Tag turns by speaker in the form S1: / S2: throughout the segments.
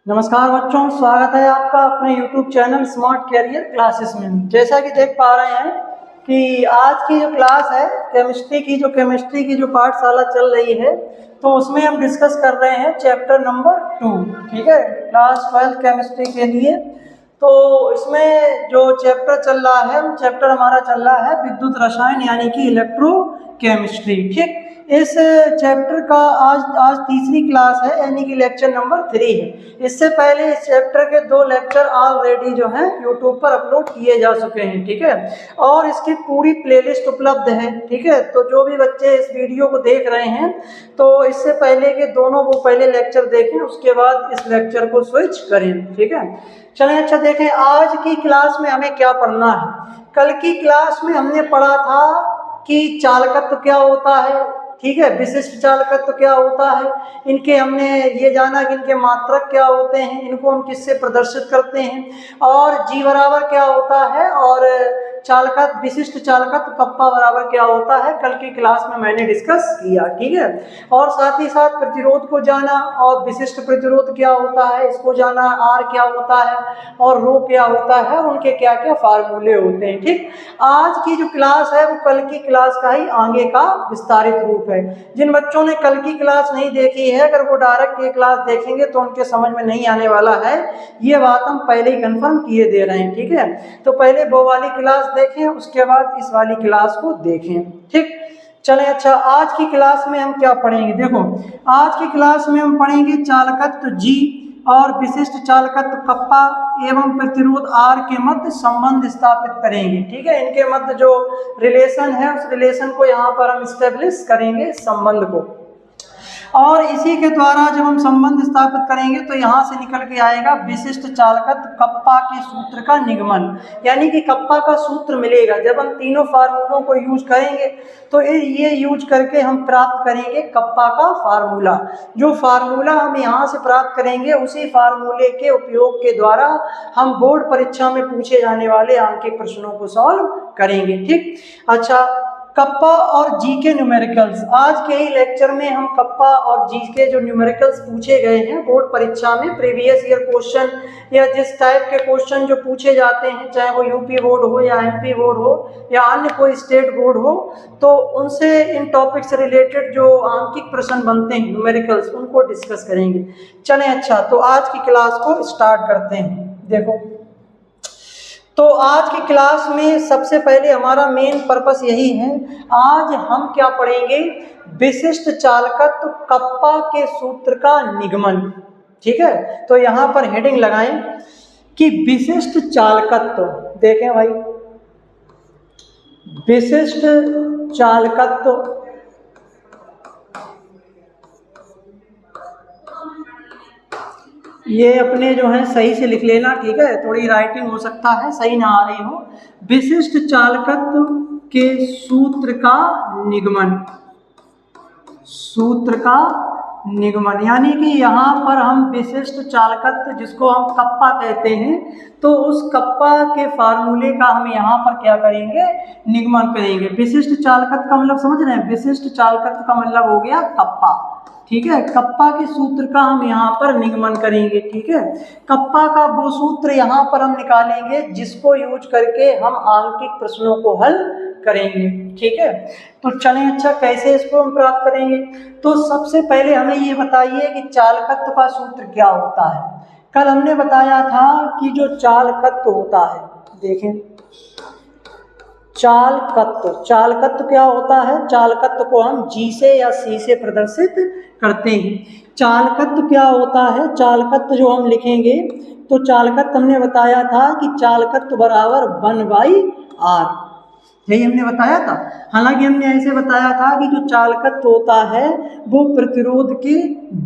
S1: नमस्कार बच्चों, स्वागत है आपका अपने YouTube channel smart career classes में। जैसा कि देख पा रहे हैं कि आज की जो क्लास है केमिस्ट्री की जो पाठशाला चल रही है, तो उसमें हम डिस्कस कर रहे हैं चैप्टर नंबर 2। ठीक है, क्लास 12 केमिस्ट्री के लिए। तो इसमें जो चैप्टर चल रहा है, वो चैप्टर हमारा चल रहा है विद्युत रसायन यानी कि इलेक्ट्रोकेमिस्ट्री। ठीक, इस चैप्टर का आज तीसरी क्लास है यानी कि लेक्चर नंबर 3 है। इससे पहले इस चैप्टर के 2 लेक्चर ऑलरेडी जो हैं यूट्यूब पर अपलोड किए जा चुके हैं। ठीक है, और इसकी पूरी प्लेलिस्ट उपलब्ध है। ठीक है, तो जो भी बच्चे इस वीडियो को देख रहे हैं तो इससे पहले के दोनों वो पहले लेक्चर देखें, उसके बाद इस लेक्चर को स्विच करें। ठीक है, चलें अच्छा देखें आज की क्लास में हमें क्या पढ़ना है। कल की क्लास में हमने पढ़ा था कि चालकत्व क्या होता है। ठीक है, विशिष्ट चालकत्व क्या होता है, इनके हमने ये जाना कि इनके मात्रक क्या होते हैं, इनको हम किससे प्रदर्शित करते हैं, और जी बराबर क्या होता है, और चालकत्व विशिष्ट चालकत्व कप्पा बराबर क्या होता है, कल की क्लास में मैंने डिस्कस किया। ठीक है, और साथ ही साथ प्रतिरोध को जाना, और विशिष्ट प्रतिरोध क्या होता है इसको जाना, आर क्या होता है और रो क्या होता है, और उनके क्या क्या फार्मूले होते हैं। ठीक, आज की जो क्लास है वो कल की क्लास का ही आगे का विस्तारित रूप है। जिन बच्चों ने कल की क्लास नहीं देखी है, अगर वो डायरेक्ट ये क्लास देखेंगे तो उनके समझ में नहीं आने वाला है, ये बात हम पहले ही कंफर्म किए दे रहे हैं। ठीक है, तो पहले वो वाली क्लास देखें, उसके बाद इस वाली क्लास को देखें। ठीक, चलें अच्छा आज की क्लास में हम क्या पढ़ेंगे। देखो, आज की क्लास में हम पढ़ेंगे चालकत्व जी और विशिष्ट चालकत्व कप्पा एवं प्रतिरोध आर के मध्य संबंध स्थापित करेंगे। ठीक है, इनके मध्य जो रिलेशन है उस रिलेशन को यहाँ पर हम स्टेब्लिश करेंगे, संबंध को। और इसी के द्वारा जब हम संबंध स्थापित करेंगे तो यहाँ से निकल के आएगा विशिष्ट चालकत्व कप्पा के सूत्र का निगमन, यानी कि कप्पा का सूत्र मिलेगा। जब हम तीनों फार्मूलों को यूज करेंगे तो ये यूज करके हम प्राप्त करेंगे कप्पा का फार्मूला। जो फार्मूला हम यहाँ से प्राप्त करेंगे उसी फार्मूले के उपयोग के द्वारा हम बोर्ड परीक्षा में पूछे जाने वाले आंकिक प्रश्नों को सॉल्व करेंगे। ठीक, अच्छा कप्पा और जी के न्यूमेरिकल्स, आज के ही लेक्चर में हम कप्पा और जी के जो न्यूमेरिकल्स पूछे गए हैं बोर्ड परीक्षा में, प्रीवियस ईयर क्वेश्चन या जिस टाइप के क्वेश्चन जो पूछे जाते हैं, चाहे वो यूपी बोर्ड हो या एमपी बोर्ड हो या अन्य कोई स्टेट बोर्ड हो, तो उनसे इन टॉपिक से रिलेटेड जो आंकिक प्रश्न बनते हैं न्यूमेरिकल्स, उनको डिस्कस करेंगे। चलें अच्छा, तो आज की क्लास को स्टार्ट करते हैं। देखो, तो आज की क्लास में सबसे पहले हमारा मेन पर्पस यही है, आज हम क्या पढ़ेंगे, विशिष्ट चालकत्व कप्पा के सूत्र का निगमन। ठीक है, तो यहाँ पर हेडिंग लगाएं कि विशिष्ट चालकत्व। देखें भाई, विशिष्ट चालकत्व ये अपने जो है सही से लिख लेना। ठीक है, थोड़ी राइटिंग हो सकता है सही ना आ रही हो। विशिष्ट चालकत्व के सूत्र का निगमन, सूत्र का निगमन, यानी कि यहाँ पर हम विशिष्ट चालकत्व जिसको हम कप्पा कहते हैं, तो उस कप्पा के फार्मूले का हम यहाँ पर क्या करेंगे, निगमन करेंगे। विशिष्ट चालकत्व का मतलब समझ रहे हैं, विशिष्ट चालकत्व का मतलब हो गया कप्पा। ठीक है, कप्पा के सूत्र का हम यहाँ पर निगमन करेंगे। ठीक है, कप्पा का वो सूत्र यहाँ पर हम निकालेंगे जिसको यूज करके हम आंकिक प्रश्नों को हल करेंगे। ठीक है, तो चलें अच्छा कैसे इसको हम प्राप्त करेंगे। तो सबसे पहले हमें ये बताइए कि चालकत्व का सूत्र क्या होता है। कल हमने बताया था कि जो चालकत्व होता है, देखें चालकत्व क्या होता है, चालकत्व को हम जी से या सी से प्रदर्शित करते हैं। चालकत्व क्या होता है, चालकत्व जो हम लिखेंगे तो चालकत्व हमने बताया था कि चालकत्व बराबर 1/r, यही हमने बताया था। हालांकि हमने ऐसे बताया था कि जो चालकत्व होता है वो प्रतिरोध के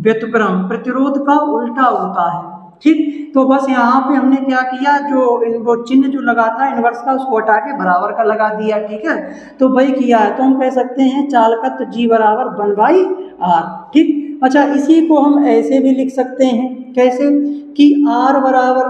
S1: व्युत्क्रम, प्रतिरोध का उल्टा होता है। ठीक, तो बस यहाँ पे हमने क्या किया, जो वो चिन्ह जो लगा था इनवर्स का, उसको हटा के बराबर का लगा दिया। ठीक है, तो वही किया है, तो हम कह सकते हैं चालकत्व जी बराबर 1/r। ठीक, अच्छा इसी को हम ऐसे भी लिख सकते हैं, कैसे कि r बराबर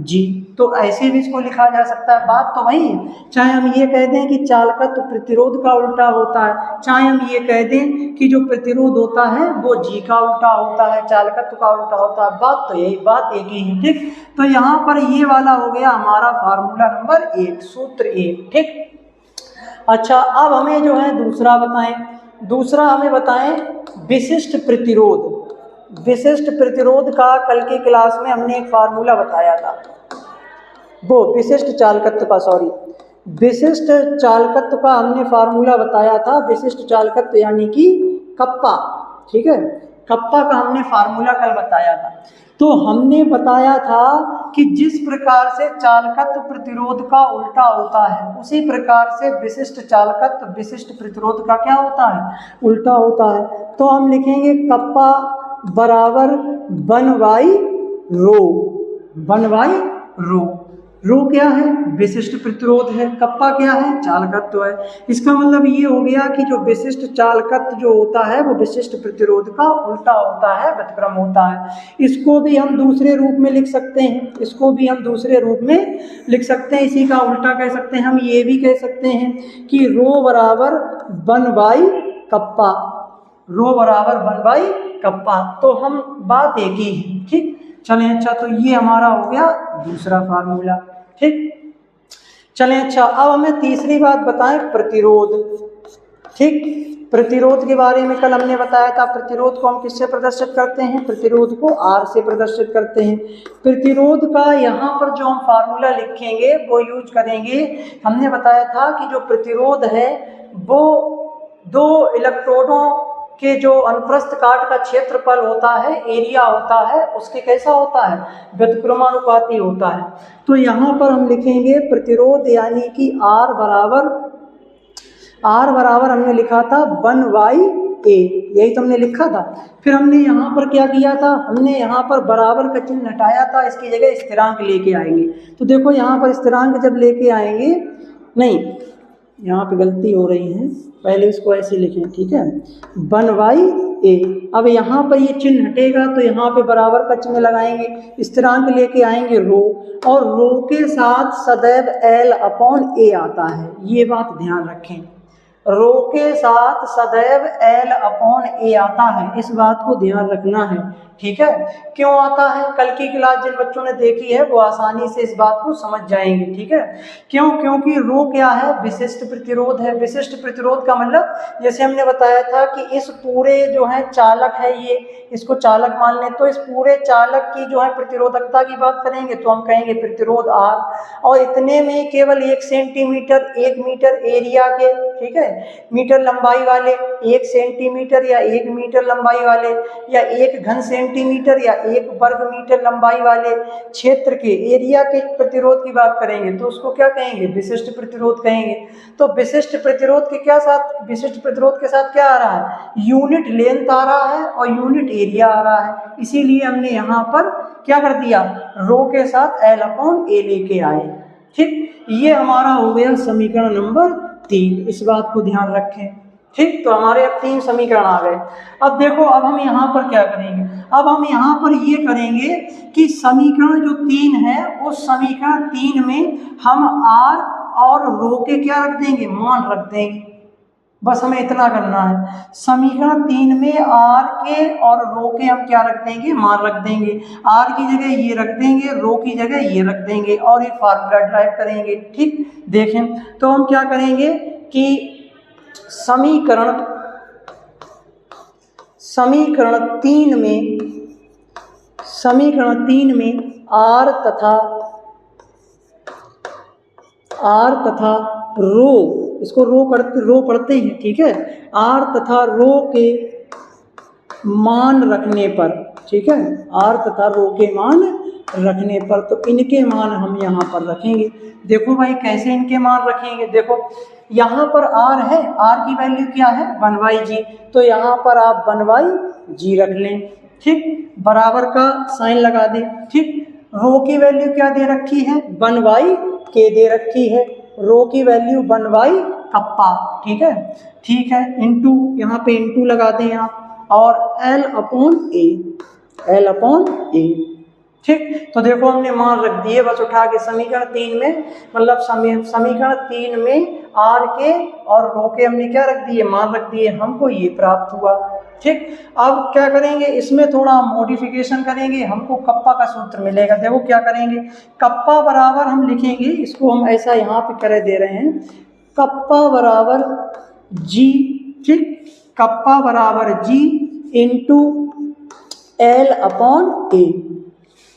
S1: 1/g। तो ऐसे भी इसको लिखा जा सकता है। बात तो वही है, चाहे हम ये कह दें कि चालकत्व प्रतिरोध का उल्टा होता है, चाहे हम ये कह दें कि जो प्रतिरोध होता है वो जी का उल्टा होता है, चालकत्व का उल्टा होता है, बात तो यही, बात एक ही है। ठीक, तो यहाँ पर ये वाला हो गया हमारा फार्मूला नंबर 1, सूत्र 1। ठीक, अच्छा, अब हमें जो है दूसरा बताएं, दूसरा हमें बताएं विशिष्ट प्रतिरोध। विशिष्ट प्रतिरोध का कल की क्लास में हमने एक फार्मूला बताया था, वो विशिष्ट चालकत्व का, सॉरी, विशिष्ट चालकत्व का हमने फार्मूला बताया था। विशिष्ट चालकत्व यानी कि कप्पा, ठीक है, कप्पा का हमने फार्मूला कल बताया था। तो हमने बताया था कि जिस प्रकार से चालकत्व प्रतिरोध का उल्टा होता है, उसी प्रकार से विशिष्ट चालकत्व विशिष्ट प्रतिरोध का क्या होता है, उल्टा होता है। तो हम लिखेंगे कप्पा बराबर 1/रो, 1/रो। रो क्या है, विशिष्ट प्रतिरोध है, कप्पा क्या है, चालकत्व है। इसका मतलब ये हो गया कि जो विशिष्ट चालकत्व जो होता है वो विशिष्ट प्रतिरोध का उल्टा होता है, व्यतिक्रम होता है। इसको भी हम दूसरे रूप में लिख सकते हैं, इसको भी हम दूसरे रूप में लिख सकते हैं, इसी का उल्टा कह सकते हैं। हम ये भी कह सकते हैं कि रो बराबर 1/कप्पा, रो बराबर 1/कप्पा। तो हम बात एक ही है। ठीक, चलें, अच्छा, तो ये हमारा हो गया दूसरा फार्मूला। ठीक, चलें, अच्छा, अब हमें तीसरी बात बताएं, प्रतिरोध। ठीक, प्रतिरोध के बारे में कल हमने बताया था, प्रतिरोध को हम किससे प्रदर्शित करते हैं, प्रतिरोध को R से प्रदर्शित करते हैं। प्रतिरोध का यहाँ पर जो हम फार्मूला लिखेंगे वो यूज करेंगे, हमने बताया था कि जो प्रतिरोध है वो 2 इलेक्ट्रोडों के जो अनुप्रस्थ काट का क्षेत्रफल होता है, एरिया होता है, उसके कैसा होता है, व्युत्क्रमानुपाती होता है। तो यहाँ पर हम लिखेंगे प्रतिरोध यानी कि R बराबर हमने लिखा था 1/A, यही तो हमने लिखा था। फिर हमने यहाँ पर क्या किया था, हमने यहाँ पर बराबर का चिन्ह हटाया था, इसकी जगह स्थिरांक लेके आएंगे। तो देखो यहाँ पर स्थिरांक जब लेके आएंगे, नहीं, यहाँ पे गलती हो रही है, पहले इसको ऐसे लिखें, ठीक है, 1/A। अब यहाँ पर ये चिन्ह हटेगा तो यहाँ पे बराबर का चिन्ह लगाएंगे, स्थिरांक लेके आएंगे रो, और रो के साथ सदैव L/A आता है, ये बात ध्यान रखें। रो के साथ सदैव L/A आता है, इस बात को ध्यान रखना है। ठीक है, क्यों आता है, कल की क्लास जिन बच्चों ने देखी है वो आसानी से इस बात को समझ जाएंगे। ठीक है, क्यों, क्योंकि रो क्या है, विशिष्ट प्रतिरोध है। विशिष्ट प्रतिरोध का मतलब जैसे हमने बताया था कि इस पूरे जो है चालक है, ये इसको चालक मान लें, तो इस पूरे चालक की जो है प्रतिरोधकता की बात करेंगे तो हम कहेंगे प्रतिरोध R, और इतने में केवल 1 सेंटीमीटर 1 मीटर एरिया के, ठीक है, मीटर लंबाई वाले 1 सेंटीमीटर या 1 मीटर लंबाई वाले या 1 घन सेंटीमीटर या 1 वर्ग मीटर लंबाई वाले क्षेत्र के एरिया के प्रतिरोध की बात करेंगे तो उसको क्या कहेंगे, विशिष्ट प्रतिरोध कहेंगे। तो विशिष्ट प्रतिरोध के क्या साथ, विशिष्ट प्रतिरोध के साथ क्या आ रहा है, यूनिट लेंथ आ रहा है और यूनिट एरिया आ रहा है, इसीलिए हमने यहाँ पर क्या कर दिया, रो के साथ L/A लेके आए। ठीक, ये हमारा हो गया समीकरण नंबर 3, इस बात को ध्यान रखें। ठीक, तो हमारे अब 3 समीकरण आ गए। अब देखो, अब हम यहाँ पर क्या करेंगे, अब हम यहाँ पर ये करेंगे कि समीकरण जो 3 है उस समीकरण 3 में हम R और रो के क्या रख देंगे, मान रख देंगे, बस हमें इतना करना है। समीकरण 3 में R के और रो के हम क्या रख देंगे, मान रख देंगे। R की जगह ये रख देंगे, रो की जगह ये रख देंगे और ये फार्मूला ड्राइव करेंगे। ठीक, देखें तो हम क्या करेंगे कि समीकरण 3 में R तथा रो, इसको रो पढ़ते हैं, ठीक है, R तथा रो के मान रखने पर, ठीक है, R तथा रो के मान रखने पर, तो इनके मान हम यहाँ पर रखेंगे। देखो भाई कैसे इनके मान रखेंगे, देखो यहाँ पर R है, R की वैल्यू क्या है 1/G, तो यहाँ पर आप 1/G रख लें। ठीक, बराबर का साइन लगा दें। ठीक, रो की वैल्यू क्या दे रखी है, 1/K दे रखी है, रो की वैल्यू 1/कप्पा। ठीक है, ठीक है, इंटू, यहाँ पे इंटू लगा दें आप, और L/A। ठीक। तो देखो हमने मान रख दिए बस उठा के समीकरण 3 में, मतलब समीकरण 3 में आर के और रो के हमने क्या रख दिए, मान रख दिए, हमको ये प्राप्त हुआ। ठीक। अब क्या करेंगे, इसमें थोड़ा मॉडिफिकेशन करेंगे, हमको कप्पा का सूत्र मिलेगा। देखो क्या करेंगे, कप्पा बराबर हम लिखेंगे, इसको हम ऐसा यहाँ पे करे दे रहे हैं, कप्पा बराबर जी, ठीक, कप्पा बराबर जी इंटू एल अपॉन ए,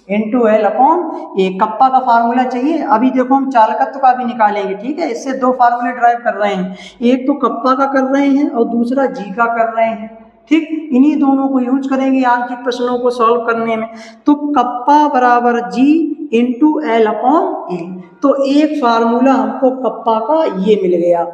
S1: इंटू एल अपॉन ए। कप्पा का फार्मूला चाहिए। अभी देखो हम चालकत्व का भी निकालेंगे, ठीक है। इससे दो फार्मूले ड्राइव कर रहे हैं, एक तो कप्पा का कर रहे हैं और दूसरा जी का कर रहे हैं। ठीक, इन्हीं दोनों को यूज करेंगे आंशिक प्रश्नों को सॉल्व करने में। तो कप्पा बराबर जी इंटू एल अपॉन ए, तो एक फार्मूला हमको कप्पा का ये मिल गया,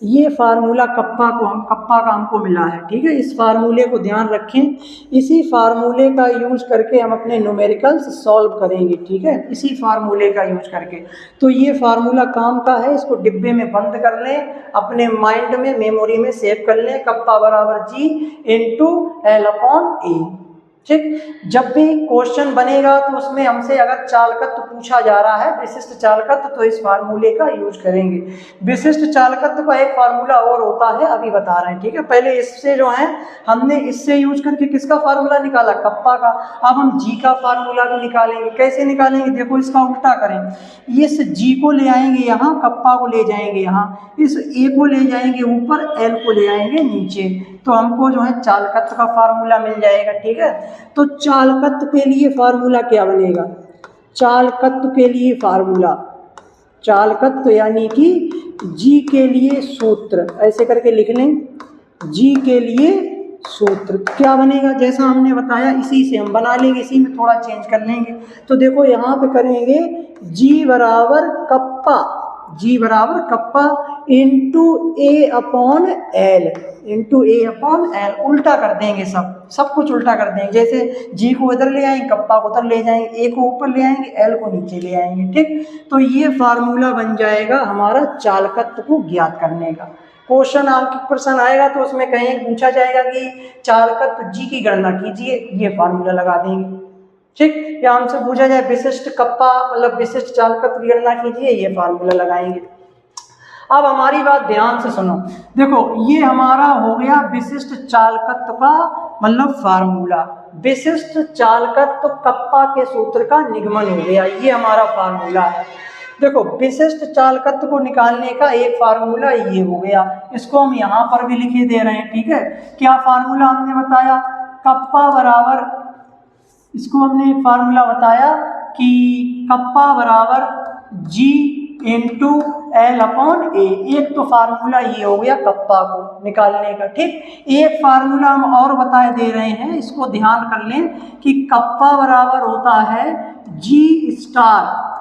S1: ये फार्मूला कप्पा का हमको मिला है। ठीक है, इस फार्मूले को ध्यान रखें, इसी फार्मूले का यूज करके हम अपने न्यूमेरिकल्स सॉल्व करेंगे। ठीक है, इसी फार्मूले का यूज करके। तो ये फार्मूला काम का है, इसको डिब्बे में बंद कर लें, अपने माइंड में मेमोरी में सेव कर लें, कप्पा बराबर जी इंटू एल अपॉन ए। ठीक, जब भी क्वेश्चन बनेगा तो उसमें हमसे अगर चालकत्व पूछा जा रहा है, विशिष्ट चालकत्व, तो इस फार्मूले का यूज करेंगे। विशिष्ट चालकत्व का एक फार्मूला और होता है, अभी बता रहे हैं। ठीक है, पहले इससे जो है हमने इससे यूज करके किसका फार्मूला निकाला, कप्पा का। अब हम जी का फार्मूला भी निकालेंगे। कैसे निकालेंगे, देखो इसका उल्टा करें, इस जी को ले आएंगे यहाँ, कप्पा को ले जाएंगे यहाँ, इस ए को ले जाएंगे ऊपर, एल को ले आएंगे नीचे, तो हमको जो है चालकत्व का फार्मूला मिल जाएगा। ठीक है, तो चालकत्व के लिए फार्मूला क्या बनेगा, चालकत्व के लिए फार्मूला, चालकत्व यानी कि जी के लिए सूत्र, ऐसे करके लिख लें, जी के लिए सूत्र क्या बनेगा, जैसा हमने बताया इसी से हम बना लेंगे, इसी में थोड़ा चेंज कर लेंगे। तो देखो यहाँ पे करेंगे जी बराबर कप्पा, जी बराबर कप्पा इंटू ए अपॉन एल, इंटू ए अपॉन एल, उल्टा कर देंगे, सब कुछ उल्टा कर देंगे। जैसे जी को इधर ले आएंगे, कप्पा को उधर ले जाएंगे, ए को ऊपर ले आएंगे, एल को नीचे ले आएंगे। ठीक, तो ये फार्मूला बन जाएगा हमारा चालकत्व को ज्ञात करने का। क्वेश्चन आंकिक प्रश्न आएगा तो उसमें कहीं पूछा जाएगा कि चालकत्व जी की गणना कीजिए, ये फार्मूला लगा देंगे। ठीक, या हमसे पूछा जाए विशिष्ट कप्पा मतलब विशिष्ट चालकत्व की गणना कीजिए, ये फार्मूला लगाएंगे। अब हमारी बात ध्यान से सुनो, देखो ये हमारा हो गया विशिष्ट चालकत्व का मतलब फार्मूला, विशिष्ट चालकत्व कप्पा के सूत्र का निगमन हो गया, ये हमारा फार्मूला है। देखो विशिष्ट चालकत्व को निकालने का एक फार्मूला ये हो गया, इसको हम यहाँ पर भी लिखे दे रहे हैं। ठीक है, क्या फार्मूला हमने बताया, कप्पा बराबर, इसको हमने एक फार्मूला बताया कि कप्पा बराबर जी इंटू एल अपॉन ए, एक तो फार्मूला ये हो गया कप्पा को निकालने का। ठीक, एक फार्मूला हम और बताए दे रहे हैं, इसको ध्यान कर लें कि कप्पा बराबर होता है जी स्टार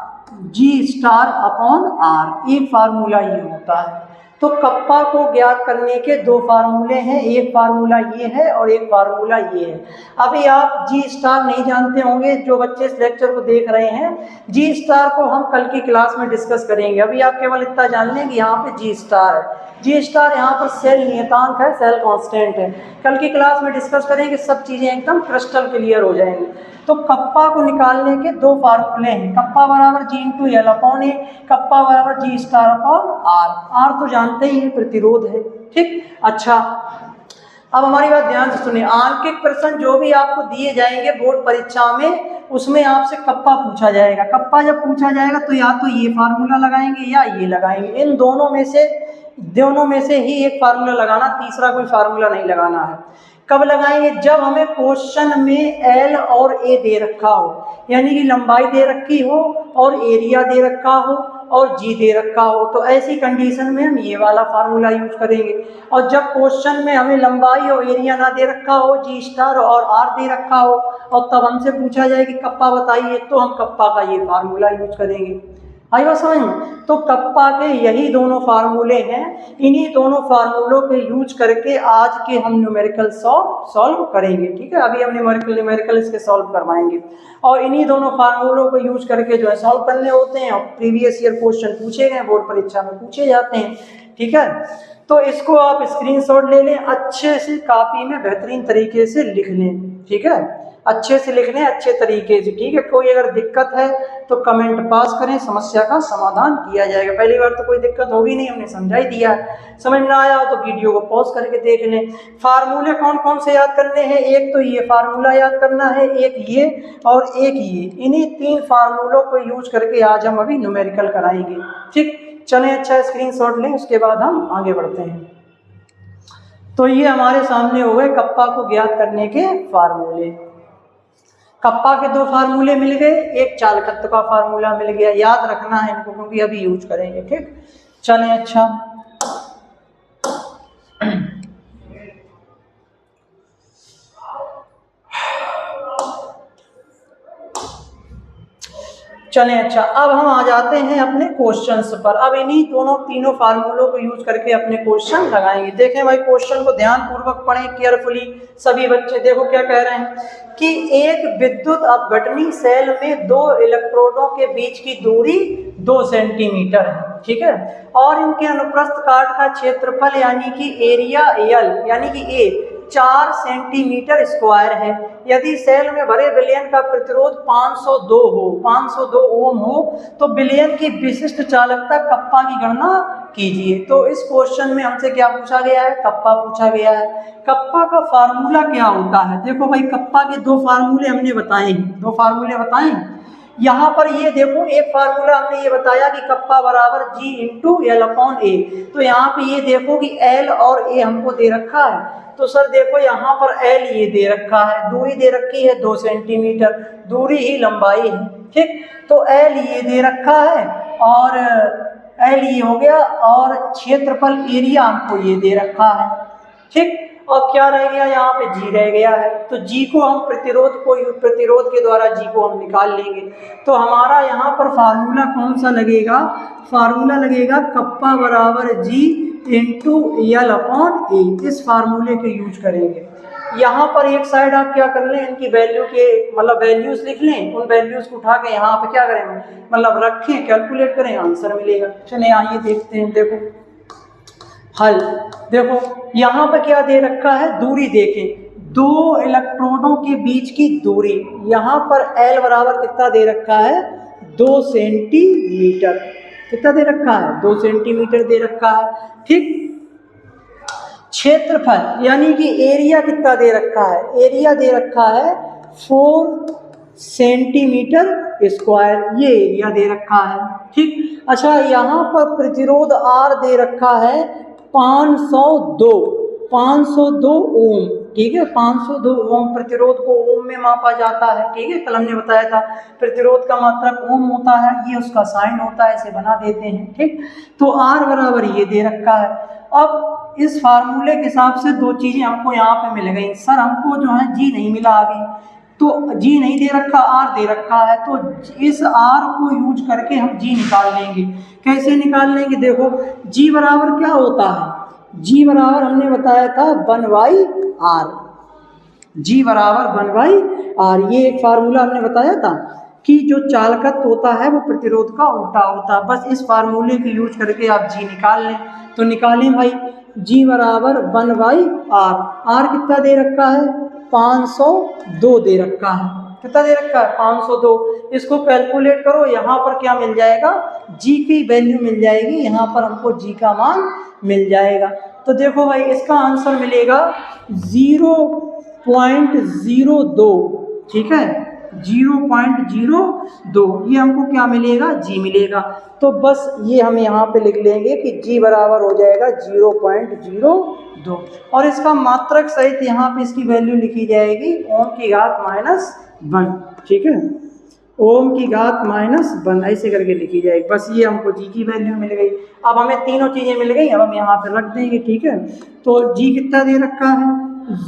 S1: अपॉन आर, एक फार्मूला ये होता है। तो कप्पा को ज्ञात करने के दो फार्मूले हैं, एक फार्मूला ये है और एक फार्मूला ये है। अभी आप जी स्टार नहीं जानते होंगे, जो बच्चे इस लेक्चर को देख रहे हैं, जी स्टार को हम कल की क्लास में डिस्कस करेंगे। अभी आप केवल इतना जान लें कि यहाँ पे जी स्टार है, जी स्टार यहाँ पर सेल नियतांक है, सेल कांस्टेंट है। कल की क्लास में डिस्कस करेंगे, सब चीज़ें एकदम क्रिस्टल क्लियर हो जाएंगी। तो कप्पा को निकालने के दो फार्मूले हैं, कप्पा बराबर जी इंटू एल अपॉन ए, कप्पा बराबर जी स्टार अपॉन आर। आर तो जानते ही हैं प्रतिरोध है। ठीक, अच्छा अब हमारी बात ध्यान से सुनिए, आंकिक प्रश्न जो भी आपको दिए जाएंगे बोर्ड परीक्षा में, उसमें आपसे कप्पा पूछा जाएगा। कप्पा जब पूछा जाएगा तो या तो ये फार्मूला लगाएंगे या ये लगाएंगे, इन दोनों में से ही एक फार्मूला लगाना, तीसरा कोई फार्मूला नहीं लगाना है। कब लगाएंगे, जब हमें क्वेश्चन में एल और ए दे रखा हो, यानी कि लंबाई दे रखी हो और एरिया दे रखा हो और जी दे रखा हो, तो ऐसी कंडीशन में हम ये वाला फार्मूला यूज करेंगे। और जब क्वेश्चन में हमें लंबाई और एरिया ना दे रखा हो, जी स्टार और आर दे रखा हो, और तब हमसे पूछा जाए कि कप्पा बताइए, तो हम कप्पा का ये फार्मूला यूज करेंगे। आई बात समझ में? तो कप्पा के यही दोनों फार्मूले हैं, इन्हीं दोनों फार्मूलों के यूज करके आज के हम न्यूमेरिकल सॉल्व करेंगे। ठीक है, अभी हम न्यूमेरिकल इसके सॉल्व करवाएंगे, और इन्हीं दोनों फार्मूलों को यूज करके जो है सॉल्व करने होते हैं, और प्रीवियस ईयर क्वेश्चन पूछे गए, बोर्ड परीक्षा में पूछे जाते हैं। ठीक है, तो इसको आप स्क्रीनशॉट ले लें, अच्छे से कॉपी में बेहतरीन तरीके से लिख लें। ठीक है, अच्छे से लिखने, अच्छे तरीके से, ठीक है। कोई अगर दिक्कत है तो कमेंट पास करें, समस्या का समाधान किया जाएगा। पहली बार तो कोई दिक्कत होगी नहीं, हमने समझा ही दिया। समझ में आया हो तो वीडियो को पॉज करके देख लें। फार्मूले कौन कौन से याद करने हैं? एक तो ये फार्मूला याद करना है, एक ये और एक ये। इन्हीं 3 फार्मूलों को यूज करके आज हम अभी न्यूमेरिकल कराएंगे, ठीक। चलें, अच्छा स्क्रीनशॉट लें, उसके बाद हम आगे बढ़ते हैं। तो ये हमारे सामने हो गए कप्पा को ज्ञात करने के फार्मूले। कप्पा के 2 फार्मूले मिल गए, एक चालकत्व का फार्मूला मिल गया। याद रखना है इनको क्योंकि अभी यूज करेंगे, ठीक। चलें, अच्छा चलें, अच्छा अब हम आ जाते हैं अपने क्वेश्चंस पर। अब इन्हीं तीनों फार्मूलों को यूज करके अपने क्वेश्चन लगाएंगे। देखें भाई, क्वेश्चन को ध्यान पूर्वक पढ़ें, केयरफुली सभी बच्चे। देखो क्या कह रहे हैं कि एक विद्युत अपघटनी सेल में 2 इलेक्ट्रोडों के बीच की दूरी 2 सेंटीमीटर है, ठीक है। और इनके अनुप्रस्थ काट का क्षेत्रफल यानी कि एरिया एल यानी कि ए 4 सेंटीमीटर स्क्वायर है। यदि सेल में भरे विलयन का प्रतिरोध 502 ओम हो तो विलयन की विशिष्ट चालकता कप्पा की गणना कीजिए। तो इस क्वेश्चन में हमसे क्या पूछा गया है? कप्पा पूछा गया है। कप्पा का फार्मूला क्या होता है? देखो भाई, कप्पा के 2 फार्मूले हमने बताए, 2 फार्मूले बताए। यहाँ पर ये देखो, एक फार्मूला हमने ये बताया कि कप्पा बराबर G इंटू एल अपॉन ए। तो यहाँ पे ये देखो कि L और A हमको दे रखा है। तो सर देखो यहाँ पर L ये दे रखा है, दूरी दे रखी है 2 सेंटीमीटर, दूरी ही लंबाई है, ठीक। तो L ये दे रखा है और L ये हो गया, और क्षेत्रफल एरिया हमको ये दे रखा है, ठीक। और क्या रह गया? यहाँ पे G रह गया है। तो G को हम प्रतिरोध के द्वारा G को हम निकाल लेंगे। तो हमारा यहाँ पर फार्मूला कौन सा लगेगा? फार्मूला लगेगा कप्पा बराबर G इंटू एल अपॉन ए। इस फार्मूले के यूज करेंगे। यहाँ पर एक साइड आप क्या कर लें, इनकी वैल्यू के मतलब वैल्यूज लिख लें, उन वैल्यूज को उठा के यहाँ पे क्या करेंगे, मतलब रखें, कैलकुलेट करें, आंसर मिलेगा। चलिए आइए देखते हैं। देखो हल, देखो यहाँ पर क्या दे रखा है, दूरी देखें, 2 इलेक्ट्रोडों के बीच की दूरी। यहाँ पर L बराबर कितना दे रखा है? 2 सेंटीमीटर। कितना दे रखा है? 2 सेंटीमीटर दे रखा है, ठीक। क्षेत्रफल यानी कि एरिया कितना दे रखा है? एरिया दे रखा है 4 सेंटीमीटर स्क्वायर, ये एरिया दे रखा है, ठीक। अच्छा, यहाँ पर प्रतिरोध R दे रखा है 502 ओम, ठीक है। 502 ओम प्रतिरोध को ओम में मापा जाता है, ठीक है। कल हमने बताया था प्रतिरोध का मात्रक ओम होता है, ये उसका साइन होता है, इसे बना देते हैं, ठीक। तो R बराबर ये दे रखा है। अब इस फार्मूले के हिसाब से 2 चीजें हमको यहाँ पे मिल गई। सर हमको जो है G नहीं मिला अभी, तो G नहीं दे रखा, R दे रखा है। तो इस R को यूज करके हम G निकाल लेंगे। कैसे निकाल लेंगे? देखो G बराबर क्या होता है? G बराबर हमने बताया था 1/R। G बराबर 1/R, ये एक फार्मूला हमने बताया था कि जो चालकत्व होता है वो प्रतिरोध का उल्टा होता है। बस इस फार्मूले की यूज करके आप G निकाल लें। तो निकालें भाई, G बराबर 1/R। R कितना दे रखा है? 502 दे रखा है। कितना दे रखा है? 502। इसको कैलकुलेट करो, यहाँ पर क्या मिल जाएगा? G की वैल्यू मिल जाएगी, यहाँ पर हमको G का मान मिल जाएगा। तो देखो भाई, इसका आंसर मिलेगा 0.02, ठीक है। 0.02, ये हमको क्या मिलेगा? G मिलेगा। तो बस ये हम यहाँ पे लिख लेंगे कि G बराबर हो जाएगा 0.02, और इसका मात्रक सहित यहाँ पे इसकी वैल्यू लिखी जाएगी ओम की घात -1, ठीक है। ओम की घात -1 ऐसे करके लिखी जाएगी। बस ये हमको G की वैल्यू मिल गई। अब हमें तीनों चीजें मिल गई, अब हम यहाँ पे रख देंगे, ठीक है। तो G कितना दे रखा है?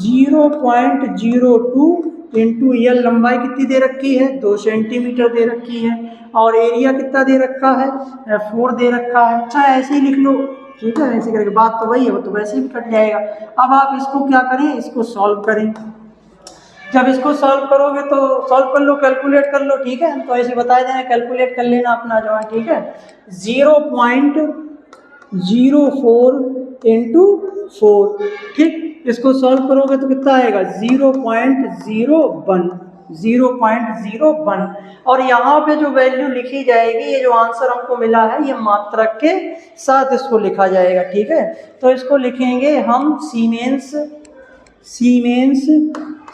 S1: 0.02 इंटू एल, लंबाई कितनी दे रखी है? 2 सेंटीमीटर दे रखी है, और एरिया कितना दे रखा है? 4 दे रखा है। अच्छा ऐसे ही लिख लो, ठीक है। ऐसे करके बात तो वही है, वो तो वैसे भी कट जाएगा। अब आप इसको क्या करें, इसको सॉल्व करें। जब इसको सॉल्व करोगे तो सॉल्व कर लो, कैलकुलेट कर लो, ठीक है। तो ऐसे बता देना, कैलकुलेट कर लेना अपना जो है, ठीक है। 0.04 इंटू 4, ठीक। इसको सॉल्व करोगे तो कितना आएगा 0.01, 0.01। और यहाँ पे जो वैल्यू लिखी जाएगी, ये जो आंसर हमको मिला है, ये मात्रक के साथ इसको लिखा जाएगा, ठीक है। तो इसको लिखेंगे हम सीमेंस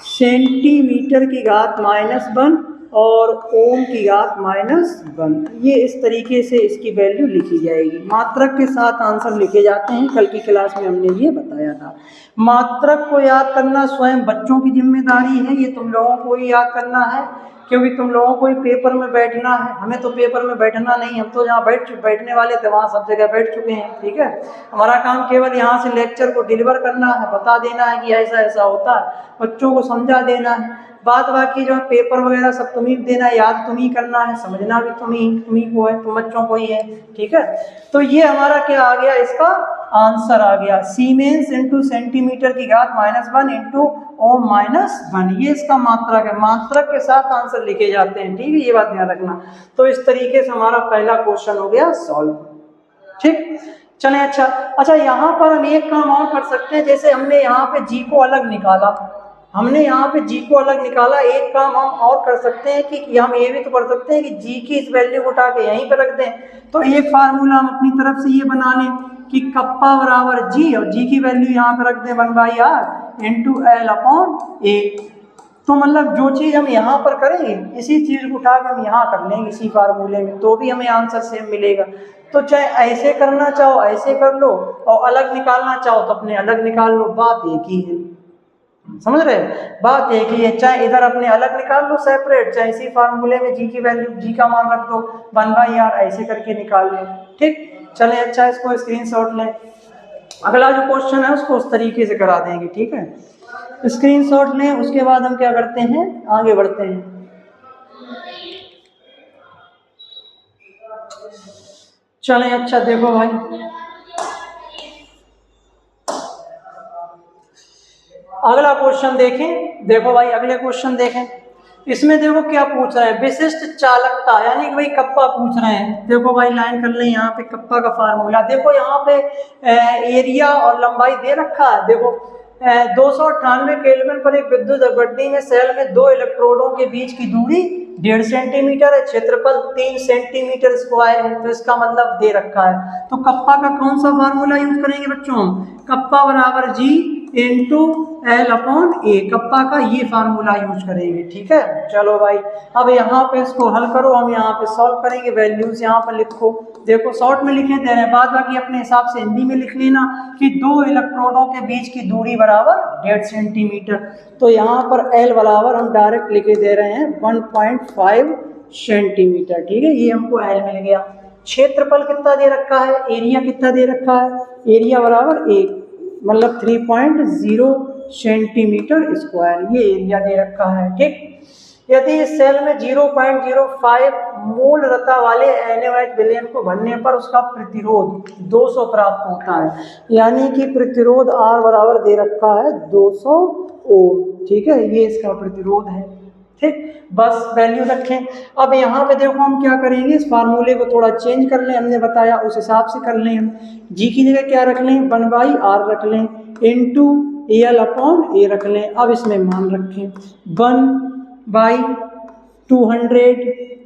S1: सेंटीमीटर की घात -1 और ओम की घात -1। ये इस तरीके से इसकी वैल्यू लिखी जाएगी। मात्रक के साथ आंसर लिखे जाते हैं, कल की क्लास में हमने ये बताया था। मात्रक को याद करना स्वयं बच्चों की जिम्मेदारी है, ये तुम लोगों को ही याद करना है, क्योंकि तुम लोगों को ही पेपर में बैठना है। हमें तो पेपर में बैठना नहीं, हम तो जहाँ बैठने वाले थे वहाँ सब जगह बैठ चुके हैं, ठीक है। हमारा काम केवल यहाँ से लेक्चर को डिलीवर करना है, बता देना है कि ऐसा ऐसा होता है, बच्चों को समझा देना है। बात बाकी जो है पेपर वगैरह सब तुम्ही देना है, याद तुम्ही करना है, समझना भी तुम्ही को है, तुम बच्चों को ही है, ठीक है। तो ये हमारा क्या आ गया, इसका आंसर आ गया सीमेंस इंटू सेंटीमीटर की घात -1 इंटू ओम -1। ये इसका मात्रक है, मात्रक के साथ आंसर लिखे जाते हैं, ठीक है, ये बात ध्यान रखना। तो इस तरीके से हमारा पहला क्वेश्चन हो गया सॉल्व, ठीक। चलें, अच्छा यहाँ पर हम एक काम और कर सकते हैं। जैसे हमने यहाँ पे जी को अलग निकाला, एक काम हम और कर सकते हैं कि हम ये भी तो कर सकते हैं कि जी की इस वैल्यू को उठा के यहीं पर रख दें। तो एक फार्मूला हम अपनी तरफ से ये बना लें कि कप्पा बराबर जी, और जी की वैल्यू यहाँ पर रख दें 1/r इंटू L/A। तो मतलब जो चीज़ हम यहाँ पर करेंगे, इसी चीज़ को उठा के हम यहाँ कर लेंगे इसी फार्मूले में, तो भी हमें आंसर सेम मिलेगा। तो चाहे ऐसे करना चाहो ऐसे कर लो, और अलग निकालना चाहो तो अपने अलग निकाल लो, बात एक ही है, समझ रहे, बात एक ही है। चाहे इधर अपने अलग निकाल लो सेपरेट, चाहे इसी फार्मूले में जी की वैल्यू, जी का मान रख दो 1/r, ऐसे करके निकाल लो, ठीक। चलें, अच्छा इसको स्क्रीनशॉट लें। अगला जो क्वेश्चन है उसको उस तरीके से करा देंगे, ठीक है। स्क्रीनशॉट लें, उसके बाद हम क्या करते हैं, आगे बढ़ते हैं। चलें, अच्छा देखो भाई, अगला क्वेश्चन देखें। देखो भाई अगले क्वेश्चन देखें, इसमें देखो क्या पूछ रहे हैं, विशिष्ट चालकता, यानी कि भाई कप्पा पूछ रहे हैं। देखो भाई लाइन कर लें, यहाँ पे कप्पा का फार्मूला देखो, यहाँ पे एरिया और लंबाई दे रखा है। देखो 298 केल्विन पर एक विद्युत अवधि में सेल में 2 इलेक्ट्रोडों के बीच की दूरी 1.5 सेंटीमीटर है, क्षेत्रफल 3 सेंटीमीटर स्क्वायर है। तो इसका मतलब दे रखा है, तो कप्पा का कौन सा फार्मूला यूज करेंगे बच्चों, कप्पा बराबर जी इंटू L/A, कप्पा का ये फार्मूला यूज करेंगे, ठीक है। चलो भाई, अब यहाँ पे इसको हल करो, हम यहाँ पे सॉल्व करेंगे, वैल्यूज यहाँ पर लिखो। देखो शॉर्ट में लिखे दे रहे हैं, बाद बाकी अपने हिसाब से हिंदी में लिख लेना कि 2 इलेक्ट्रोडों के बीच की दूरी बराबर 1.5 सेंटीमीटर। तो यहाँ पर L बराबर हम डायरेक्ट लिखे दे रहे हैं 1.5 सेंटीमीटर, ठीक है, ये हमको L मिल गया। क्षेत्रफल कितना दे रखा है, एरिया कितना दे रखा है, एरिया बराबर 1 मतलब 3.0 सेंटीमीटर स्क्वायर, ये एरिया दे रखा है, ठीक। यदि इस सेल में 0.05 मोल रता वाले NaOH विलयन को भरने पर उसका प्रतिरोध 200 प्राप्त होता है, यानी कि प्रतिरोध R बराबर दे रखा है 200 ओम, ठीक है, ये इसका प्रतिरोध है, ठीक। बस वैल्यू रखें। अब यहाँ पे देखो हम क्या करेंगे, इस फार्मूले को थोड़ा चेंज कर लें, हमने बताया उस हिसाब से कर लें। हम जी की जगह क्या रख लें, 1/r रख लें इंटू L/A रख लें। अब इसमें मान रखें 1/200,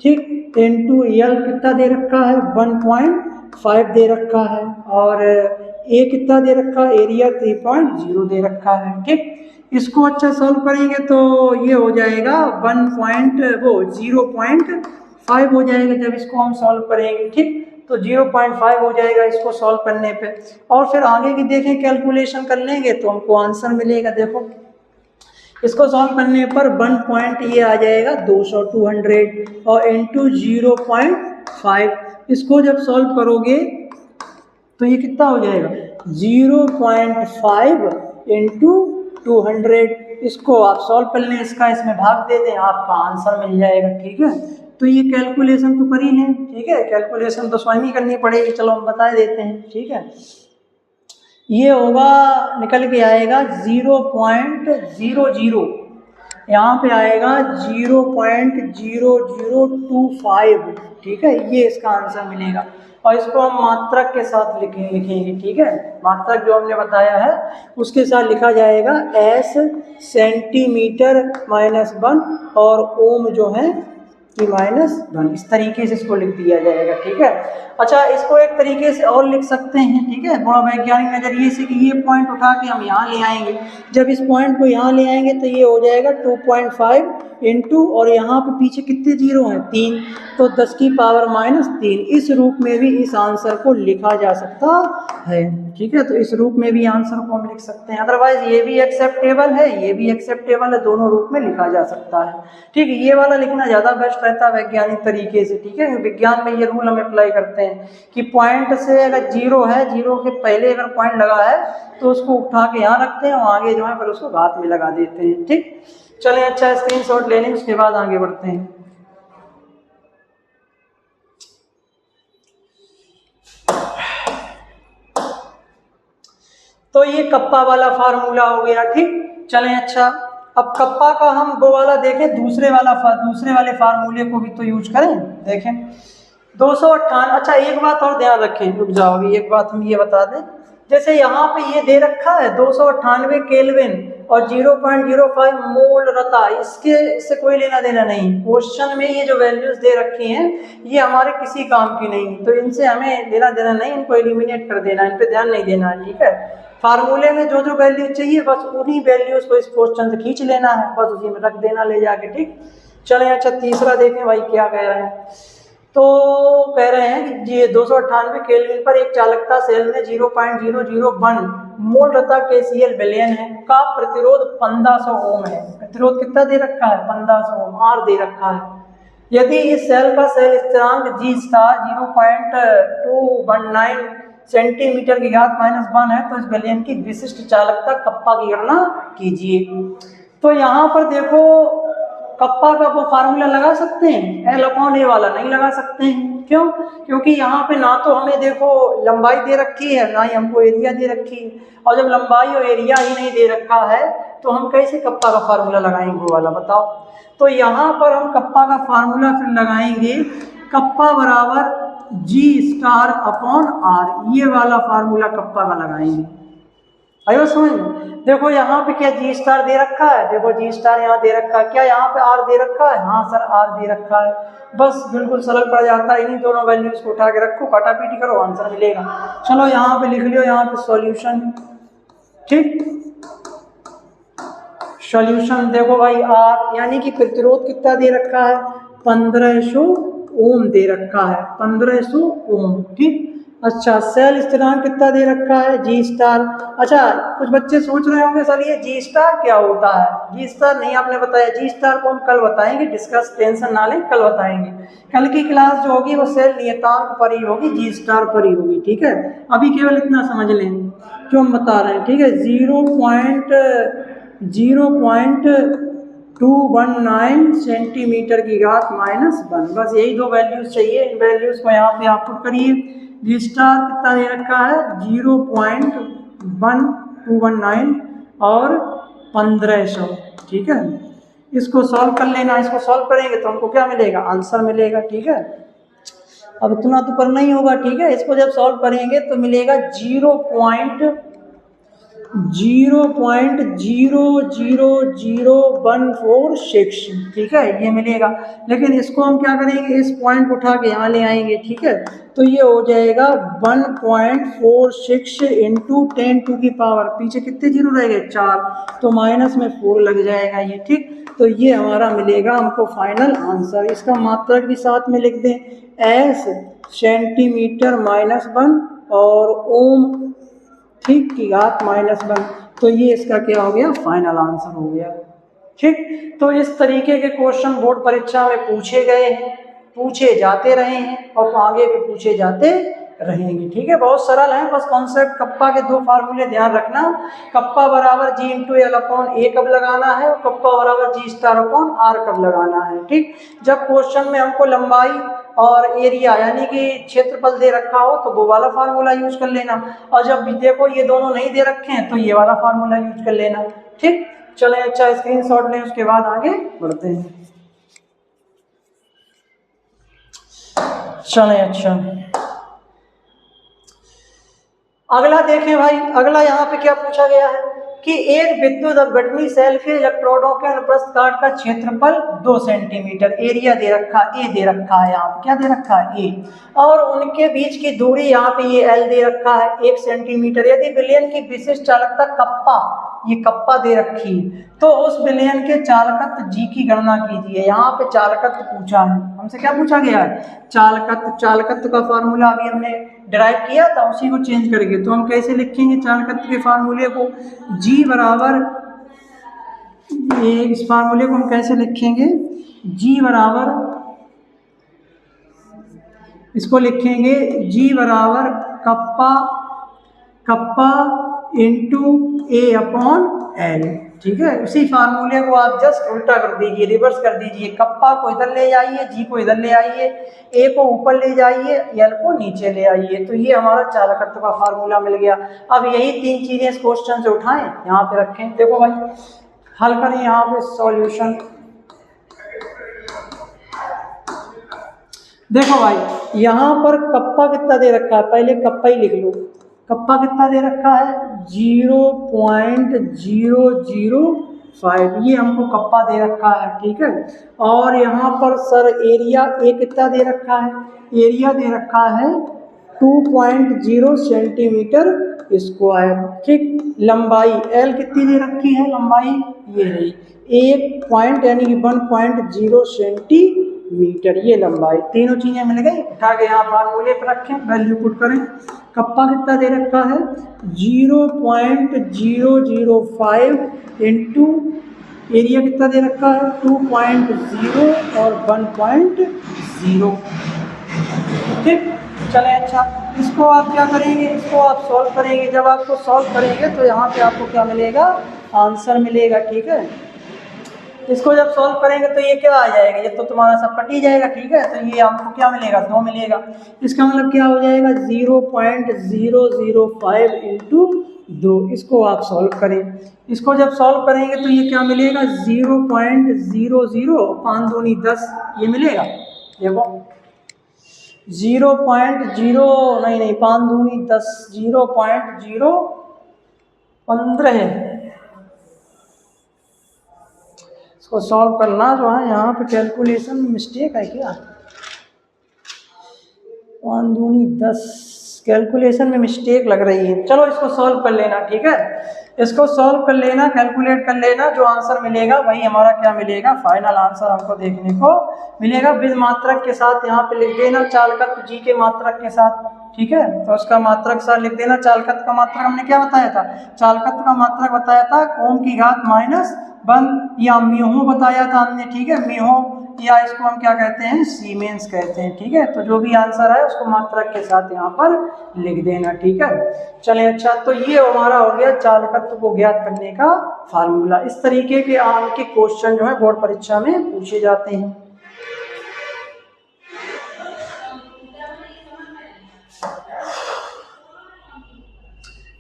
S1: ठीक, इंटू L कितना दे रखा है 1.5 दे रखा है, और A कितना दे रखा है, एरिया 3.0 दे रखा है, ठीक। इसको अच्छा सॉल्व करेंगे तो ये हो जाएगा 0.5 हो जाएगा जब इसको हम सॉल्व करेंगे, ठीक। तो 0.5 हो जाएगा इसको सॉल्व करने पे, और फिर आगे की देखें कैलकुलेशन कर लेंगे तो हमको आंसर मिलेगा। देखो इसको सॉल्व करने पर 1 पॉइंट ये आ जाएगा 200 और इंटू 0.5, इसको जब सॉल्व करोगे तो ये कितना हो जाएगा 0.5 इंटू 200। इसको आप सॉल्व कर लें, इसका इसमें भाग दे दें, आपका आंसर मिल जाएगा, ठीक है। तो ये कैलकुलेशन तो कर ही लें, ठीक है, कैलकुलेशन तो स्वयं ही करनी पड़ेगी, चलो हम बता देते हैं, ठीक है। ये होगा, निकल के आएगा 0.00, यहाँ पे आएगा 0.0025, ठीक है, ये इसका आंसर मिलेगा। और इसको हम मात्रक के साथ लिखेंगे, ठीक है। मात्रक जो हमने बताया है उसके साथ लिखा जाएगा एस सेंटीमीटर -1 और ओम जो है -1, इस तरीके से इसको लिख दिया जाएगा, ठीक है। अच्छा, इसको एक तरीके से और लिख सकते हैं, ठीक है, थोड़ा वैज्ञानिक नजरिए से, कि ये पॉइंट उठा के हम यहाँ ले आएंगे। जब इस पॉइंट को यहाँ ले आएंगे तो ये हो जाएगा 2.5 इंटू, और यहाँ पे पीछे कितने जीरो हैं, 3, तो 10 की पावर -3। इस रूप में भी इस आंसर को लिखा जा सकता है, ठीक है। तो इस रूप में भी आंसर को हम लिख सकते हैं। अदरवाइज ये भी एक्सेप्टेबल है, ये भी एक्सेप्टेबल है, दोनों रूप में लिखा जा सकता है, ठीक है। ये वाला लिखना ज़्यादा बेस्ट रहता है वैज्ञानिक तरीके से, ठीक है। विज्ञान में ये रूल हम अप्लाई करते हैं कि पॉइंट से अगर जीरो है, जीरो के पहले अगर पॉइंट लगा है तो उसको उठा के यहाँ रखते हैं और आगे जो है फिर उसको घात में लगा देते हैं, ठीक। चलें, अच्छा स्क्रीनशॉट ले लें, उसके बाद आगे बढ़ते हैं। तो ये कप्पा वाला फार्मूला हो गया, ठीक। चलें, अच्छा अब कप्पा का हम वो वाला देखें, दूसरे वाले फार्मूले को भी तो यूज करें। देखें 258। अच्छा, एक बात और ध्यान रखें, रुक जाओ, अभी एक बात हम ये बता दें। जैसे यहाँ पे ये दे रखा है 298 केल्विन और 0.05 मोल रता, इससे कोई लेना देना नहीं। क्वेश्चन में ये जो वैल्यूज दे रखी हैं ये हमारे किसी काम की नहीं, तो इनसे हमें लेना देना नहीं, इनको एलिमिनेट कर देना, इन पे ध्यान नहीं देना है, ठीक है। फार्मूले में जो जो वैल्यू चाहिए बस उन्हीं वैल्यूज को इस क्वेश्चन से खींच लेना है, बस उसी में रख देना ले जाके, ठीक। चलें, अच्छा तीसरा देखें भाई क्या कह रहे हैं। तो कह रहे हैं कि 298 केल्विन पर एक चालकता सेल में 0.001 मोल रता KCl विलयन है का प्रतिरोध 1500 ओम है। प्रतिरोध कितना दे रखा है, 1500 ओम, R दे रखा है। यदि इस सेल का सेल स्थिरांक G स्टार 0.219 सेंटीमीटर की घात -1 है तो इस विलयन की विशिष्ट चालकता कप्पा की गणना कीजिए। तो यहाँ पर देखो कप्पा का वो फार्मूला लगा सकते हैं, L/A वाला नहीं लगा सकते हैं। क्यों? क्योंकि यहाँ पे ना तो हमें देखो लंबाई दे रखी है, ना ही हमको एरिया दे रखी है, और जब लंबाई और एरिया ही नहीं दे रखा है तो हम कैसे कप्पा का फार्मूला लगाएंगे वो वाला, बताओ। तो यहाँ पर हम कप्पा का फार्मूला फिर लगाएंगे, कप्पा बराबर G स्टार अपॉन R, ये वाला फार्मूला कप्पा का लगाएंगे। आयो समझ में। देखो यहाँ पे क्या G स्टार दे रखा है, देखो G स्टार यहाँ दे रखा है, क्या यहाँ पे R दे रखा है, हाँ सर R दे रखा है। बस बिल्कुल सरल पड़ जाता है, इन्हीं दोनों वैल्यूज को उठा के रखो, काटापीटी करो, आंसर मिलेगा। चलो यहाँ पे लिख लियो, यहाँ पे सॉल्यूशन, ठीक। सॉल्यूशन देखो भाई R यानी कि प्रतिरोध कितना दे रखा है, 1500 ओम दे रखा है, 1500 ओम, ठीक। अच्छा, सेल स्थिरांक कितना दे रखा है, G स्टार। अच्छा, कुछ बच्चे सोच रहे होंगे सर ये G स्टार क्या होता है। G स्टार नहीं आपने बताया, G स्टार को हम कल बताएंगे, डिस्कस, टेंशन ना लें, कल बताएंगे। कल की क्लास जो होगी वो सेल नियतांक पर ही होगी, G स्टार पर ही होगी, ठीक है। अभी केवल इतना समझ लें जो हम बता रहे हैं, ठीक है। 0.219 सेंटीमीटर की घात -1, बस यही दो वैल्यूज चाहिए। इन वैल्यूज को यहाँ पे आप पुट करिए। G स्टार कितना दे रखा है, 0.1219 और 1500, ठीक है। इसको सॉल्व कर लेना, इसको सॉल्व करेंगे तो हमको क्या मिलेगा, आंसर मिलेगा, ठीक है। अब इतना तो करना ही होगा, ठीक है। इसको जब सॉल्व करेंगे तो मिलेगा 0.0000146, ठीक है, ये मिलेगा। लेकिन इसको हम क्या करेंगे, इस पॉइंट को उठा के यहाँ ले आएंगे, ठीक है। तो ये हो जाएगा 1.46 इंटू 10 की पावर, पीछे कितने जीरो रह गए, 4, तो माइनस में 4 लग जाएगा ये, ठीक। तो ये हमारा मिलेगा हमको फाइनल आंसर। इसका मात्रक भी साथ में लिख दें, एस सेंटीमीटर -1 और ओम, ठीक, की घात -1, तो ये इसका क्या हो गया, फाइनल आंसर हो गया, ठीक। तो इस तरीके के क्वेश्चन बोर्ड परीक्षा में पूछे गए हैं, पूछे जाते रहे हैं और आगे भी पूछे जाते रहेंगे, ठीक है। बहुत सरल है, बस कॉन्सेप्ट कप्पा के दो फार्मूले ध्यान रखना, कप्पा बराबर G इंटू L/A कब लगाना है और कप्पा बराबर G स्टार अपॉन R कब लगाना है, ठीक। जब क्वेश्चन में हमको लंबाई और एरिया यानी कि क्षेत्रफल दे रखा हो तो वो वाला फार्मूला यूज कर लेना, और जब भी देखो ये दोनों नहीं दे रखे हैं तो ये वाला फार्मूला यूज कर लेना, ठीक। चलें, अच्छा स्क्रीनशॉट लें, उसके बाद आगे बढ़ते हैं। चलें, अच्छा अगला देखें भाई, अगला यहाँ पे क्या पूछा गया है कि एक विद्युत अपघटनी सेल के इलेक्ट्रोडों के अनुप्रस्थ काट का क्षेत्रफल 2 सेंटीमीटर, एरिया दे रखा ए दे रखा है, यहाँ पे क्या दे रखा है ए, और उनके बीच की दूरी यहाँ पे ये एल दे रखा है 1 सेंटीमीटर। यदि विलयन की विशिष्ट चालकता कप्पा, ये कप्पा दे रखी है, तो उस विलयन के चालकत्व जी की गणना कीजिए। यहाँ पे चालकत्व पूछा है हमसे, क्या पूछा गया है, चालकत्व। चालकत्व का फार्मूला अभी हमने डिराइव किया था, उसी को चेंज करके तो हम कैसे लिखेंगे चालकत्व के फार्मूले को, G बराबर, ये इस फार्मूले को हम कैसे लिखेंगे, G बराबर, इसको लिखेंगे G बराबर कप्पा, कप्पा इंटू ए अपॉन एल, ठीक है। उसी फार्मूले को आप जस्ट उल्टा कर दीजिए, रिवर्स कर दीजिए, कप्पा को इधर ले जाइए, जी को इधर ले आइए, ए को ऊपर ले जाइए, एल को नीचे ले आइए, तो ये हमारा चालकत्व का फार्मूला मिल गया। अब यही 3 चीजें इस क्वेश्चन से उठाएं, यहाँ पे रखें, देखो भाई हल करें यहाँ पे सॉल्यूशन। देखो भाई यहाँ पर कप्पा कितना दे रखा है, पहले कप्पा ही लिख लो, कप्पा कितना दे रखा है 0.005, ये हमको कप्पा दे रखा है, ठीक है। और यहाँ पर सर एरिया ए कितना दे रखा है, एरिया दे रखा है 2.0 सेंटीमीटर स्क्वायर, ठीक। लंबाई एल कितनी दे रखी है, लंबाई ये है 1 पॉइंट यानी कि 1.0 सेंटीमीटर, ये लंबाई, तीनों चीजें मिल गई। उठा के यहाँ फार्मूले पर रखें, वैल्यू पुट करें। कप्पा कितना दे रखा है 0.005 इंटू एरिया कितना दे रखा है 2.0 और 1.0, ठीक। चले अच्छा, इसको आप क्या करेंगे, इसको आप सॉल्व करेंगे। जब आपको सॉल्व करेंगे तो यहाँ पे आपको क्या मिलेगा, आंसर मिलेगा, ठीक है। इसको जब सॉल्व करेंगे तो ये क्या आ जाएगा, ये तो तुम्हारा सब कट ही जाएगा, ठीक है। तो ये आपको क्या मिलेगा 2 मिलेगा, इसका मतलब क्या हो जाएगा 0.005 इंटू 2, इसको आप सॉल्व करें। इसको जब सॉल्व करेंगे तो ये क्या मिलेगा 0.00, 5 दूनी 10, ये मिलेगा। देखो 0.0 नहीं 5 दूनी 10, 0.015 है। इसको सॉल्व करना जो है, यहाँ पे कैलकुलेशन में मिस्टेक है क्या, 5 दूनी 10, कैलकुलेशन में मिस्टेक लग रही है। चलो इसको सॉल्व कर लेना, ठीक है, इसको सॉल्व कर लेना, कैलकुलेट कर लेना, जो आंसर मिलेगा वही हमारा क्या मिलेगा, फाइनल आंसर हमको देखने को मिलेगा। विद मात्रक के साथ यहाँ पे लिख देना, चालकत्व जी के मात्रक के साथ, ठीक है। तो उसका मात्रक साथ लिख देना। चालकत्व का मात्रक हमने क्या बताया था, चालकत्व का मात्रक बताया था ओम की घात -1 या म्यूहो बताया था हमने, ठीक है, म्यूहो, या इसको हम क्या कहते हैं, सीमेंस कहते हैं, ठीक है। तो जो भी आंसर है उसको मात्रक के साथ यहाँ पर लिख देना, ठीक है। चलें अच्छा, तो ये हमारा हो गया चालकत्व को ज्ञात करने का फार्मूला। इस तरीके के आपके क्वेश्चन जो है बोर्ड परीक्षा में पूछे जाते हैं।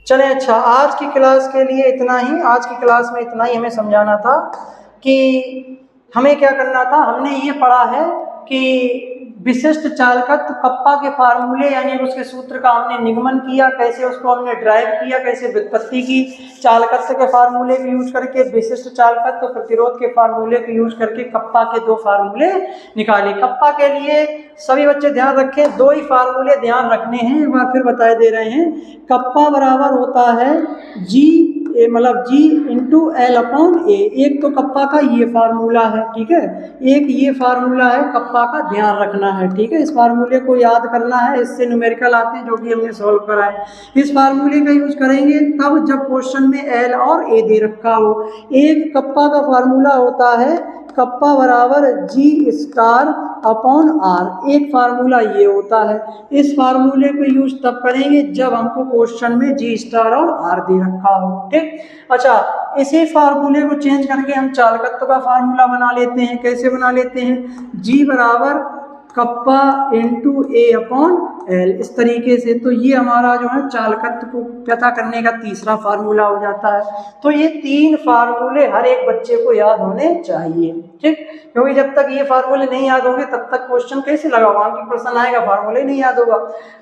S1: चलें अच्छा, आज की क्लास के लिए इतना ही, आज की क्लास में इतना ही हमें समझाना था कि हमें क्या करना था। हमने ये पढ़ा है कि विशिष्ट चालकत्व कप्पा के फार्मूले यानी उसके सूत्र का हमने निगमन किया, कैसे उसको हमने ड्राइव किया, कैसे व्युत्पत्ति की, चालकत्व के फार्मूले को यूज करके, विशिष्ट चालकत्व प्रतिरोध के फार्मूले को यूज करके कप्पा के 2 फार्मूले निकाले। कप्पा के लिए सभी बच्चे ध्यान रखें, 2 ही फार्मूले ध्यान रखने हैं, एक बार फिर बताए दे रहे हैं। कप्पा बराबर होता है जी, मतलब G इंटू एल अपॉन ए। एक तो कप्पा का ये फार्मूला है, ठीक है, एक ये फार्मूला है कप्पा का, ध्यान रखना है, ठीक है। इस फार्मूले को याद करना है, इससे न्यूमेरिकल आते हैं जो कि हमने सॉल्व करा है। इस फार्मूले का यूज करेंगे तब जब क्वेश्चन में एल और ए दे रखा हो। एक कप्पा का फार्मूला होता है कप्पा बराबर G स्टार अपॉन आर, एक फार्मूला ये होता है। इस फार्मूले को यूज तब करेंगे जब हमको क्वेश्चन में G स्टार और आर दे रखा हो, ठीक। अच्छा, इसी फार्मूले को चेंज करके हम चालकत्व का फार्मूला बना लेते हैं। कैसे बना लेते हैं, G बराबर कप्पा इंटू ए अपॉन L। इस तरीके से तो ये हमारा जो है चालकत्व को पता करने का तीसरा फार्मूला हो जाता है। तो ये 3 फार्मूले हर एक बच्चे को याद होने चाहिए, ठीक, क्योंकि जब तक ये फार्मूले नहीं याद होंगे तब तक क्वेश्चन कैसे लगाओगे, कि प्रश्न आएगा फार्मूले नहीं याद होगा।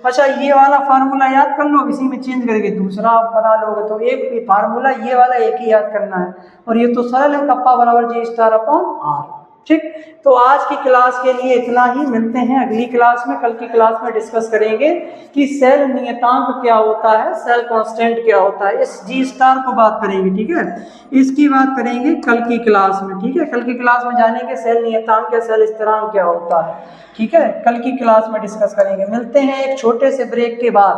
S1: अच्छा, ये वाला फार्मूला याद कर लो, इसी में चेंज करके दूसरा आप बना लोगे। तो एक फार्मूला ये वाला एक ही याद करना है, और ये तो सरल है, कप्पा बराबर G स्टार अपॉन R, ठीक। तो आज की क्लास के लिए इतना ही, मिलते हैं अगली क्लास में। कल की क्लास में डिस्कस करेंगे कि सेल नियतांक क्या होता है, सेल कांस्टेंट क्या होता है, इस G स्टार को बात करेंगे, ठीक है, इसकी बात करेंगे कल की क्लास में, ठीक है। कल की क्लास में जानेंगे सेल नियतांक या सेल स्थिरांक क्या होता है, ठीक है, कल की क्लास में डिस्कस करेंगे। मिलते हैं एक छोटे से ब्रेक के बाद,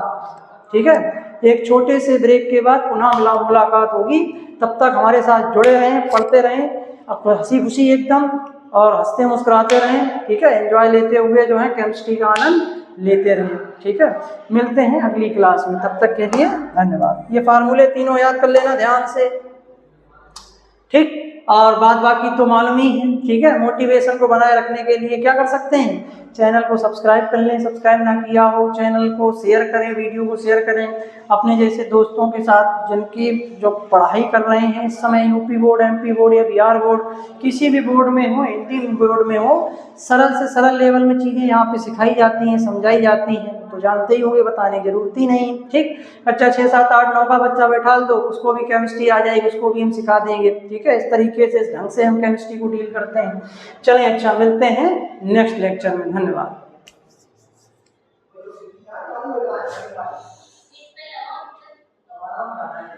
S1: ठीक है, एक छोटे से ब्रेक के बाद पुनः मुलाकात होगी। तब तक हमारे साथ जुड़े रहें, पढ़ते रहें, अब हंसी खुशी एकदम, और हंसते मुस्कुराते रहें, ठीक है, एंजॉय लेते हुए जो है केमिस्ट्री का आनंद लेते रहें, ठीक है। मिलते हैं अगली क्लास में, तब तक के लिए धन्यवाद। ये फार्मूले तीनों याद कर लेना ध्यान से, ठीक, और बाद बाकी तो मालूम ही है, ठीक है। मोटिवेशन को बनाए रखने के लिए क्या कर सकते हैं, चैनल को सब्सक्राइब कर लें, सब्सक्राइब ना किया हो चैनल को शेयर करें, वीडियो को शेयर करें अपने जैसे दोस्तों के साथ जिनकी जो पढ़ाई कर रहे हैं इस समय, यूपी बोर्ड, एमपी बोर्ड या बिहार बोर्ड, किसी भी बोर्ड में हो, हिंदी बोर्ड में हो, सरल से सरल लेवल में चीज़ें यहाँ पे सिखाई जाती हैं, समझाई जाती हैं, तो जानते ही होंगे, बताने की जरूरत ही नहीं, ठीक। अच्छा, 6, 7, 8, 9 का बच्चा बैठा दो, उसको भी केमिस्ट्री आ जाएगी, उसको भी हम सिखा देंगे, ठीक है। इस तरीके से, इस ढंग से हम केमिस्ट्री को डील करते हैं। चलें, अच्छा, मिलते हैं नेक्स्ट लेक्चर में, धन्यवाद।